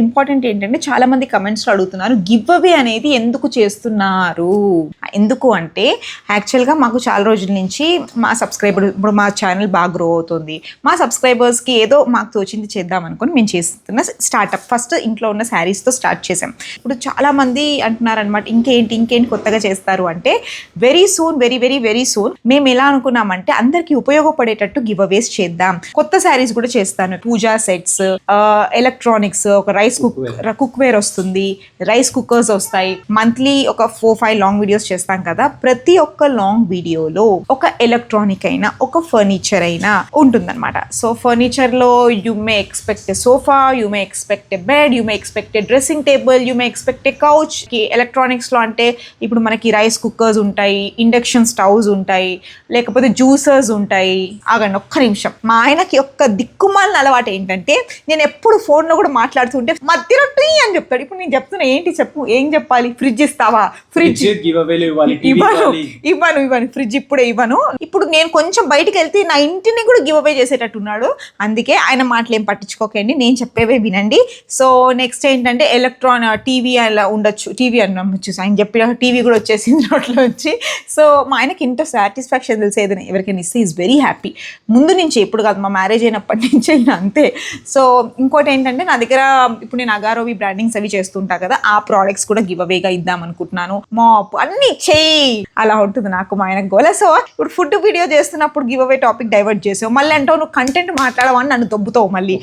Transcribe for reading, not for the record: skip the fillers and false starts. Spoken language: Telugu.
ఇంపార్టెంట్ ఏంటంటే చాలా మంది కమెంట్స్లో అడుగుతున్నారు గివ్ అవే అనేది ఎందుకు చేస్తున్నారు. ఎందుకు అంటే యాక్చువల్గా మాకు చాలా రోజుల నుంచి మా సబ్స్క్రైబర్, ఇప్పుడు మా ఛానల్ బాగా గ్రో అవుతుంది, మా సబ్స్క్రైబర్స్కి ఏదో మాకు తోచింది చేద్దాం అనుకుని మేము చేస్తున్న స్టార్ట్అప్. ఫస్ట్ ఇంట్లో ఉన్న శారీస్తో స్టార్ట్ చేసాం. ఇప్పుడు చాలామంది అంటున్నారనమాట ఇంకేంటి కొత్తగా చేస్తారు అంటే వెరీ సూన్, వెరీ సూన్ మేము ఎలా అనుకున్నామంటే అందరికీ ఉపయోగపడేటట్టు గివ్ అవేస్ చేద్దాం. కొత్త శారీస్ కూడా చేస్తాను, పూజా సెట్స్, ఎలక్ట్రానిక్స్, ఒక రైస్ కుక్వేర్ వస్తుంది, రైస్ కుక్కర్స్ వస్తాయి. మంత్లీ ఒక 4-5 లాంగ్ వీడియోస్ చేస్తాం కదా. ప్రతి ఒక్క లాంగ్ వీడియోలో ఒక ఎలక్ట్రానిక్ అయినా ఒక ఫర్నిచర్ అయినా ఉంటుందన్నమాట. సో ఫర్నిచర్ లో you may expect a sofa, you may expect a bed, you may expect a dressing table, you may expect a couch. Electronics లో అంటే ఇప్పుడు మనకి రైస్ కుక్కర్స్ ఉంటాయి, ఇండక్షన్ స్టవ్స్ ఉంటాయి, లేకపోతే జ్యూసర్స్ ఉంటాయి. ఆగండి ఒక్క నిమిషం, మా ఆయనకి ఒక్క దిక్కుమాలిన అలవాటు ఏంటంటే నేను ఎప్పుడు ఫోన్ లో కూడా మాట్లాడుతుంటే మధ్యలో టీ అని చెప్తాడు. ఇప్పుడు నేను చెప్తున్నా ఏంటి చెప్పు, ఏం చెప్పాలి? ఫ్రిడ్జ్ ఇస్తావా? ఫ్రిడ్జ్ ఇవ్వను, ఫ్రిడ్జ్ ఇప్పుడే ఇవ్వను. ఇప్పుడు నేను కొంచెం బయటికి వెళ్తే నా ఇంటిని కూడా గివ్ అవే చేసేటట్టున్నాడు. అందుకే ఆయన మాటలు ఏం పట్టించుకోకండి, నేను చెప్పేవే వినండి. సో నెక్స్ట్ ఏంటంటే టీవీ అలా ఉండొచ్చు, టీవీ అన్నచ్చు, ఆయన చెప్పిన టీవీ కూడా వచ్చేసింది నోట్లో వచ్చి. సో మా ఆయనకి ఇంత సాటిస్ఫాక్షన్ తెలిసేది ఎవరికైనా ఇస్తే ఈజ్ వెరీ హ్యాపీ. ముందు నుంచి, ఎప్పుడు కాదు, మా మ్యారేజ్ అయినప్పటి నుంచి అయినా అంతే. సో ఇంకోటి ఏంటంటే నా దగ్గర ఇప్పుడు నేను అగారోవి బ్రాండింగ్స్ అవి చేస్తుంటా కదా, ఆ ప్రోడక్ట్స్ కూడా గివ్ అవేగా ఇద్దాం అనుకుంటున్నాను. మాప్ అన్ని చెయ్యి అలా ఉంటుంది నాకు మా ఆయన గోల. సో ఇప్పుడు ఫుడ్ వీడియో చేస్తున్నప్పుడు గివ్ అవే టాపిక్ డైవర్ట్ చేసావు, మళ్ళీ అంటావు నువ్వు కంటెంట్ మాట్లాడవని నన్ను దొబ్బుతావు మళ్ళీ.